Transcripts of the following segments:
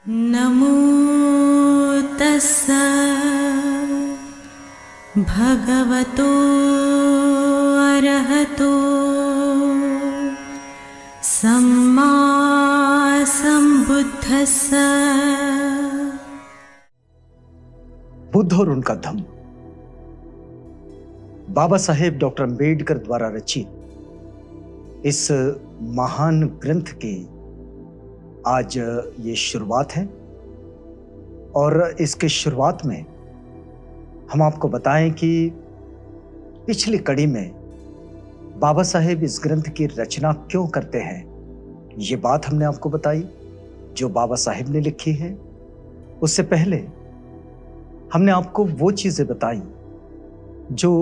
नमो तस्स भगवतो अरहतो सम्मा संबुद्धस्स। बुद्ध और उनका धम्म बाबा साहेब डॉक्टर अंबेडकर द्वारा रचित इस महान ग्रंथ की आज ये शुरुआत है। और इसके शुरुआत में हम आपको बताएं कि पिछली कड़ी में बाबा साहेब इस ग्रंथ की रचना क्यों करते हैं, ये बात हमने आपको बताई जो बाबा साहेब ने लिखी है। उससे पहले हमने आपको वो चीजें बताई जो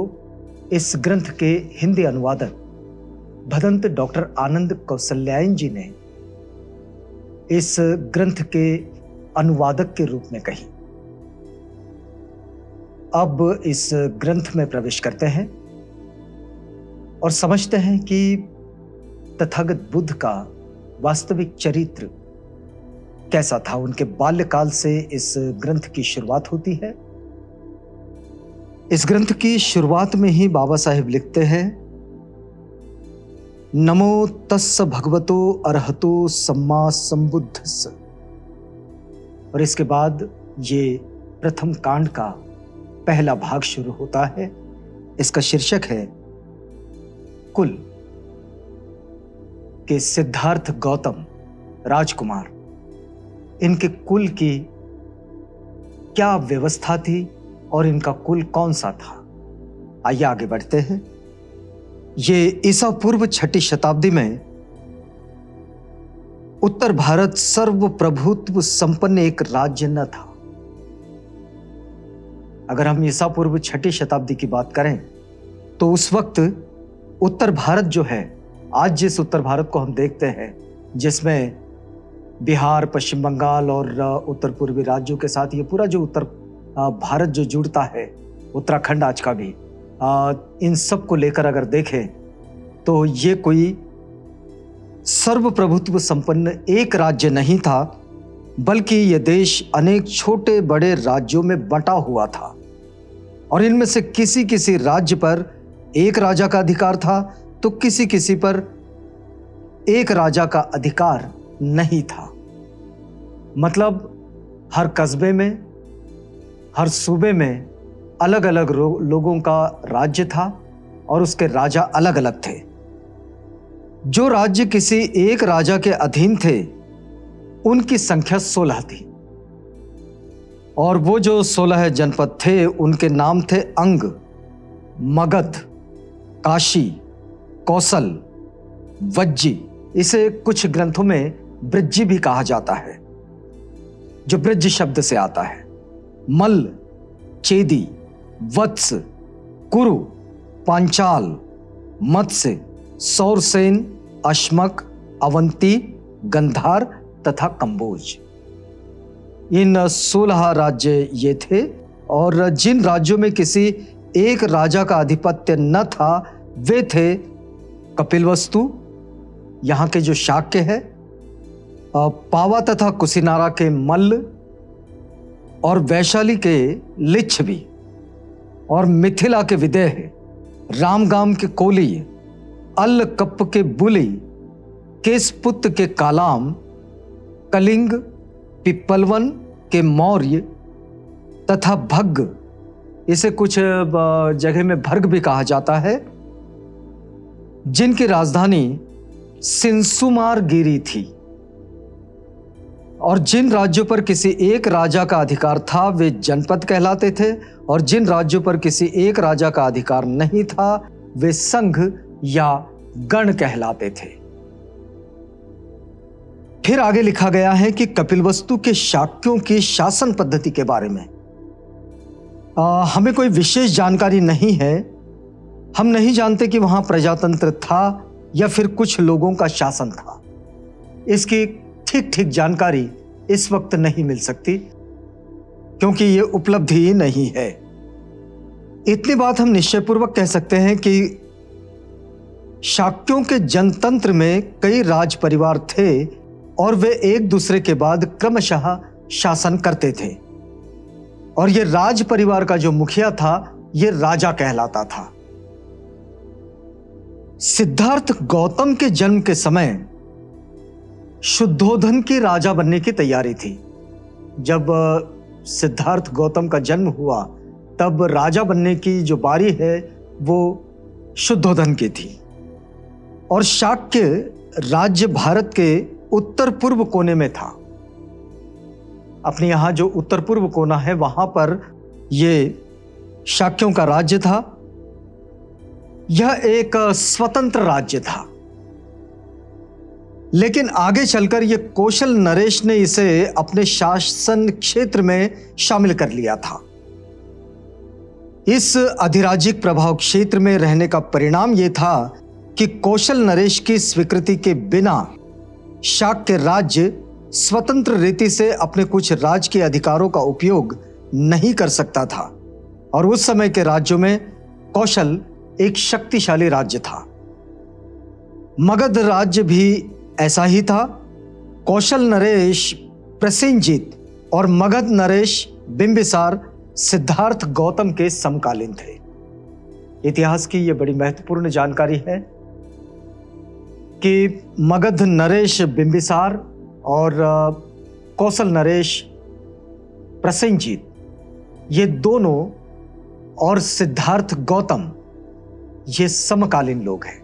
इस ग्रंथ के हिंदी अनुवादक भदंत डॉक्टर आनंद कौशल्यायन जी ने इस ग्रंथ के अनुवादक के रूप में कही। अब इस ग्रंथ में प्रवेश करते हैं और समझते हैं कि तथागत बुद्ध का वास्तविक चरित्र कैसा था। उनके बाल्यकाल से इस ग्रंथ की शुरुआत होती है। इस ग्रंथ की शुरुआत में ही बाबा साहेब लिखते हैं, नमो तस्स भगवतो अरहतो सम्मा संबुद्धस्स। और इसके बाद ये प्रथम कांड का पहला भाग शुरू होता है। इसका शीर्षक है कुल के सिद्धार्थ गौतम राजकुमार, इनके कुल की क्या व्यवस्था थी और इनका कुल कौन सा था। आइए आगे बढ़ते हैं। ये ईसा पूर्व 6ठी शताब्दी में उत्तर भारत सर्वप्रभुत्व संपन्न एक राज्य न था। अगर हम ईसा पूर्व 6ठी शताब्दी की बात करें तो उस वक्त उत्तर भारत जो है, आज जिस उत्तर भारत को हम देखते हैं, जिसमें बिहार, पश्चिम बंगाल और उत्तर पूर्वी राज्यों के साथ ये पूरा जो उत्तर भारत जो जुड़ता है, उत्तराखंड आज का भी, इन सब को लेकर अगर देखें तो ये कोई सर्वप्रभुत्व संपन्न एक राज्य नहीं था, बल्कि ये देश अनेक छोटे बड़े राज्यों में बंटा हुआ था। और इनमें से किसी किसी राज्य पर एक राजा का अधिकार था तो किसी किसी पर एक राजा का अधिकार नहीं था। मतलब हर कस्बे में, हर सूबे में अलग अलग लोगों का राज्य था और उसके राजा अलग अलग थे। जो राज्य किसी एक राजा के अधीन थे उनकी संख्या 16 थी और वो जो 16 जनपद थे उनके नाम थे अंग, मगध, काशी, कौशल, वज्जी। इसे कुछ ग्रंथों में बृज्जी भी कहा जाता है, जो बृज शब्द से आता है। मल्ल, चेदी, वत्स, कुरु, पांचाल, मत्स्य, सौरसेन, अश्मक, अवंती, गंधार तथा कंबोज। इन 16 राज्य ये थे। और जिन राज्यों में किसी एक राजा का आधिपत्य न था वे थे कपिलवस्तु, यहाँ के जो शाक्य है, पावा तथा कुशिनारा के मल्ल, और वैशाली के लिच्छवी, और मिथिला के विदेह, रामगाम के कोली, अल्लकप्प के बुली, केसपुत के कालाम, कलिंग, पिप्पलवन के मौर्य तथा भग्ग, इसे कुछ जगह में भर्ग भी कहा जाता है, जिनकी राजधानी सिंसुमार गिरी थी। और जिन राज्यों पर किसी एक राजा का अधिकार था वे जनपद कहलाते थे, और जिन राज्यों पर किसी एक राजा का अधिकार नहीं था वे संघ या गण कहलाते थे। फिर आगे लिखा गया है कि कपिलवस्तु के शाक्यों की शासन पद्धति के बारे में हमें कोई विशेष जानकारी नहीं है। हम नहीं जानते कि वहां प्रजातंत्र था या फिर कुछ लोगों का शासन था। इसकी ठीक ठीक जानकारी इस वक्त नहीं मिल सकती क्योंकि ये उपलब्धि ही नहीं है। इतनी बात हम निश्चयपूर्वक कह सकते हैं कि शाक्यों के जनतंत्र में कई राज परिवार थे और वे एक दूसरे के बाद क्रमशः शासन करते थे और ये राज परिवार का जो मुखिया था ये राजा कहलाता था। सिद्धार्थ गौतम के जन्म के समय शुद्धोधन की राजा बनने की तैयारी थी। जब सिद्धार्थ गौतम का जन्म हुआ तब राजा बनने की जो बारी है वो शुद्धोधन की थी और शाक्य राज्य भारत के उत्तर पूर्व कोने में था। अपने यहां जो उत्तर पूर्व कोना है वहां पर यह शाक्यों का राज्य था। यह एक स्वतंत्र राज्य था, लेकिन आगे चलकर यह कौशल नरेश ने इसे अपने शासन क्षेत्र में शामिल कर लिया था। इस अधिराज्यिक प्रभाव क्षेत्र में रहने का परिणाम यह था कि कौशल नरेश की स्वीकृति के बिना शाक्य राज्य स्वतंत्र रीति से अपने कुछ राज्य के अधिकारों का उपयोग नहीं कर सकता था और उस समय के राज्यों में कौशल एक शक्तिशाली राज्य था। मगध राज्य भी ऐसा ही था। कौशल नरेश प्रसेनजीत और मगध नरेश बिंबिसार सिद्धार्थ गौतम के समकालीन थे। इतिहास की यह बड़ी महत्वपूर्ण जानकारी है कि मगध नरेश बिंबिसार और कौशल नरेश प्रसेनजीत ये दोनों और सिद्धार्थ गौतम ये समकालीन लोग हैं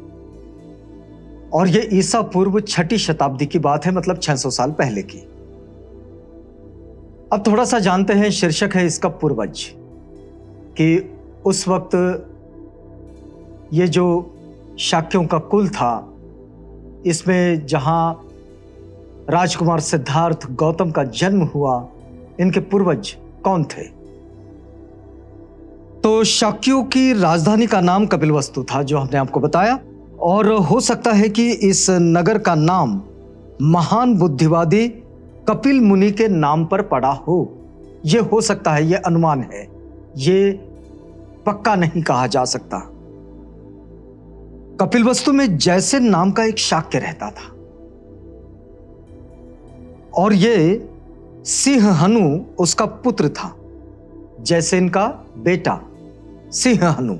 और ये ईसा पूर्व 6ठी शताब्दी की बात है, मतलब 600 साल पहले की। अब थोड़ा सा जानते हैं, शीर्षक है इसका पूर्वज, कि उस वक्त ये जो शाक्यों का कुल था इसमें जहां राजकुमार सिद्धार्थ गौतम का जन्म हुआ, इनके पूर्वज कौन थे? तो शाक्यों की राजधानी का नाम कपिलवस्तु था, जो हमने आपको बताया, और हो सकता है कि इस नगर का नाम महान बुद्धिवादी कपिल मुनि के नाम पर पड़ा हो। यह हो सकता है, यह अनुमान है, यह पक्का नहीं कहा जा सकता। कपिलवस्तु में जैसे नाम का एक शाक्य रहता था और यह सिंहहनु उसका पुत्र था, जैसे इनका बेटा सिंहहनु,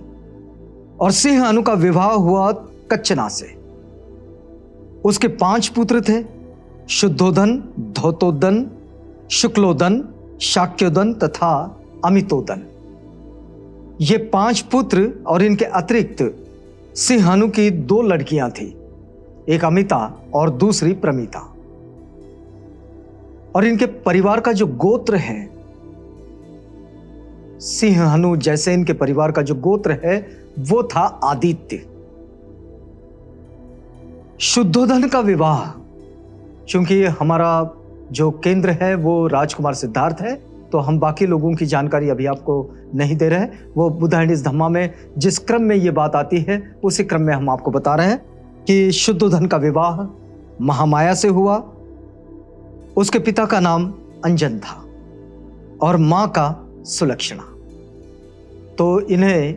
और सिंहहनु का विवाह हुआ कच्छना से। उसके 5 पुत्र थे, शुद्धोधन, धौतोदन, शुक्लोदन, शाक्योदन तथा अमितोदन। ये 5 पुत्र और इनके अतिरिक्त सिंहहनु की 2 लड़कियां थी, एक अमिता और दूसरी प्रमिता। और इनके परिवार का जो गोत्र है, सिंहहनु जैसे इनके परिवार का जो गोत्र है वो था आदित्य। शुद्धोधन का विवाह, चूंकि हमारा जो केंद्र है वो राजकुमार सिद्धार्थ है, तो हम बाकी लोगों की जानकारी अभी आपको नहीं दे रहे हैं। वो बुधायनिस धम्मा में जिस क्रम में ये बात आती है उसी क्रम में हम आपको बता रहे हैं कि शुद्धोधन का विवाह महामाया से हुआ। उसके पिता का नाम अंजन था और मां का सुलक्षणा। तो इन्हें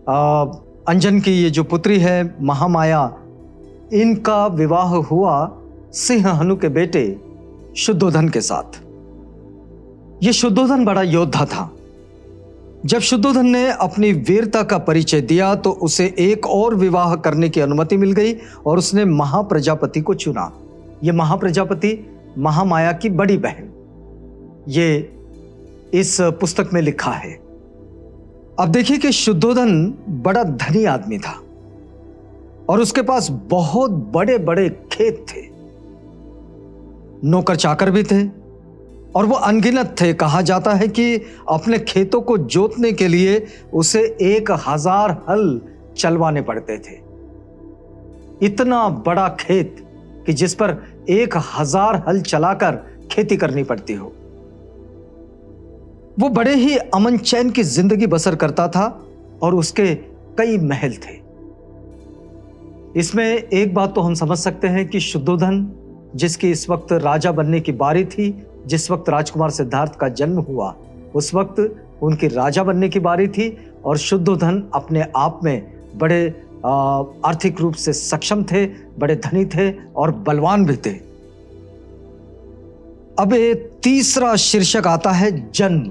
अंजन की ये जो पुत्री है महामाया, इनका विवाह हुआ सिंहहनु के बेटे शुद्धोधन के साथ। यह शुद्धोधन बड़ा योद्धा था। जब शुद्धोधन ने अपनी वीरता का परिचय दिया तो उसे एक और विवाह करने की अनुमति मिल गई और उसने महाप्रजापति को चुना। यह महाप्रजापति महामाया की बड़ी बहन, ये इस पुस्तक में लिखा है। अब देखिए कि शुद्धोधन बड़ा धनी आदमी था और उसके पास बहुत बड़े बड़े खेत थे, नौकर चाकर भी थे और वो अनगिनत थे। कहा जाता है कि अपने खेतों को जोतने के लिए उसे 1000 हल चलवाने पड़ते थे। इतना बड़ा खेत कि जिस पर 1000 हल चलाकर खेती करनी पड़ती हो। वो बड़े ही अमन चैन की जिंदगी बसर करता था और उसके कई महल थे। इसमें एक बात तो हम समझ सकते हैं कि शुद्धोधन, जिसकी इस वक्त राजा बनने की बारी थी, जिस वक्त राजकुमार सिद्धार्थ का जन्म हुआ उस वक्त उनकी राजा बनने की बारी थी और शुद्धोधन अपने आप में बड़े आर्थिक रूप से सक्षम थे, बड़े धनी थे और बलवान भी थे। अब ये तीसरा शीर्षक आता है जन्म।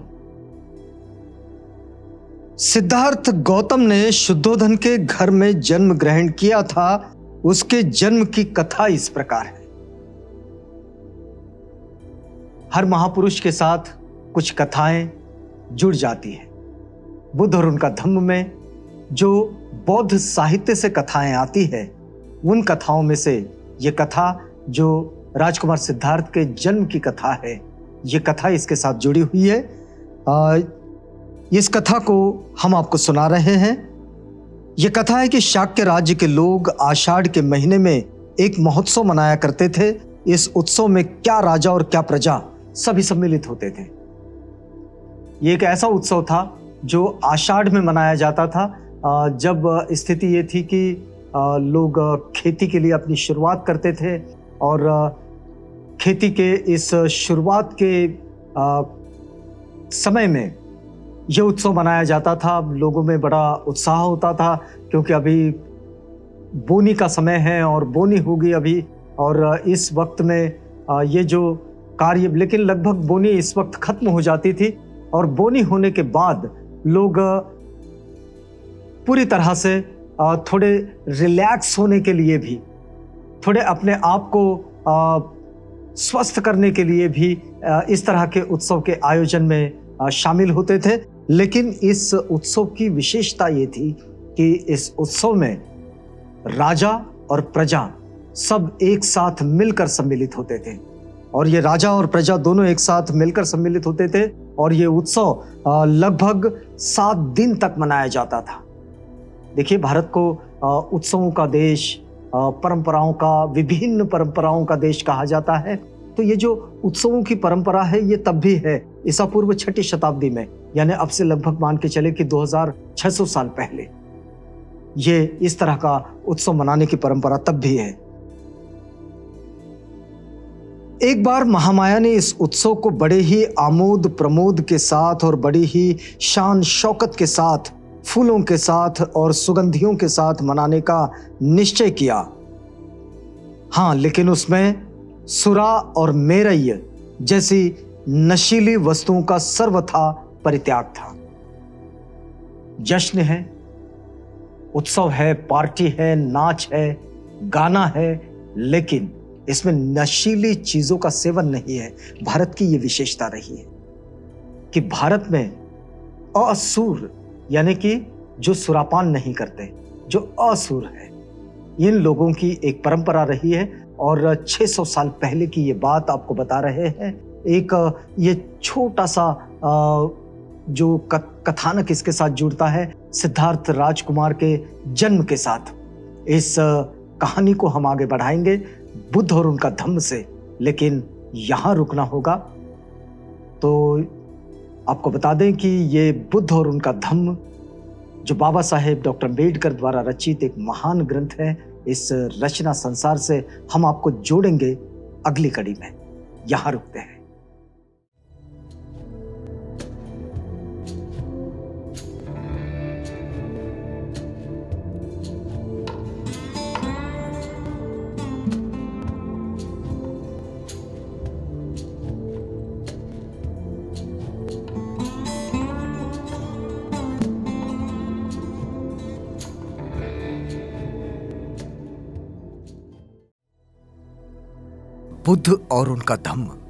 सिद्धार्थ गौतम ने शुद्धोधन के घर में जन्म ग्रहण किया था। उसके जन्म की कथा इस प्रकार है। हर महापुरुष के साथ कुछ कथाएं जुड़ जाती हैं। बुद्ध और उनका धम्म में जो बौद्ध साहित्य से कथाएं आती है, उन कथाओं में से ये कथा जो राजकुमार सिद्धार्थ के जन्म की कथा है, ये कथा इसके साथ जुड़ी हुई है। इस कथा को हम आपको सुना रहे हैं। यह कथा है कि शाक्य राज्य के लोग आषाढ़ के महीने में एक महोत्सव मनाया करते थे। इस उत्सव में क्या राजा और क्या प्रजा सभी सम्मिलित होते थे। ये एक ऐसा उत्सव था जो आषाढ़ में मनाया जाता था, जब स्थिति ये थी कि लोग खेती के लिए अपनी शुरुआत करते थे और खेती के इस शुरुआत के समय में यह उत्सव मनाया जाता था। लोगों में बड़ा उत्साह होता था क्योंकि अभी बोनी का समय है और बोनी होगी अभी, और इस वक्त में ये जो कार्य, लेकिन लगभग बोनी इस वक्त खत्म हो जाती थी और बोनी होने के बाद लोग पूरी तरह से थोड़े रिलैक्स होने के लिए भी, थोड़े अपने आप को स्वस्थ करने के लिए भी इस तरह के उत्सव के आयोजन में शामिल होते थे। लेकिन इस उत्सव की विशेषता ये थी कि इस उत्सव में राजा और प्रजा सब एक साथ मिलकर सम्मिलित होते थे, और ये राजा और प्रजा दोनों एक साथ मिलकर सम्मिलित होते थे, और ये उत्सव लगभग 7 दिन तक मनाया जाता था। देखिए, भारत को उत्सवों का देश, परंपराओं का, विभिन्न परंपराओं का देश कहा जाता है। तो ये जो उत्सवों की परंपरा है, ये तब भी है ईसा पूर्व 6ठी शताब्दी में, यानी अब से लगभग मान के चले कि 2600 साल पहले ये इस तरह का उत्सव मनाने की परंपरा तब भी है। एक बार महामाया ने इस उत्सव को बड़े ही आमोद प्रमोद के साथ और बड़ी ही शान शौकत के साथ, फूलों के साथ और सुगंधियों के साथ मनाने का निश्चय किया। हाँ, लेकिन उसमें सुरा और मेरय जैसी नशीली वस्तुओं का सर्वथा परित्याग था। जश्न है, उत्सव है, पार्टी है, नाच है, गाना है, लेकिन इसमें नशीली चीजों का सेवन नहीं है। भारत की यह विशेषता रही है कि भारत में असुर, यानी कि जो सुरापान नहीं करते, जो असुर है, इन लोगों की एक परंपरा रही है। और 600 साल पहले की ये बात आपको बता रहे हैं। एक ये छोटा सा जो कथानक इसके साथ जुड़ता है सिद्धार्थ राजकुमार के जन्म के साथ। इस कहानी को हम आगे बढ़ाएंगे बुद्ध और उनका धम्म से, लेकिन यहां रुकना होगा। तो आपको बता दें कि ये बुद्ध और उनका धम्म जो बाबा साहेब डॉक्टर अम्बेडकर द्वारा रचित एक महान ग्रंथ है, इस रचना संसार से हम आपको जोड़ेंगे अगली कड़ी में। यहां रुकते हैं। बुद्ध और उनका धम्म।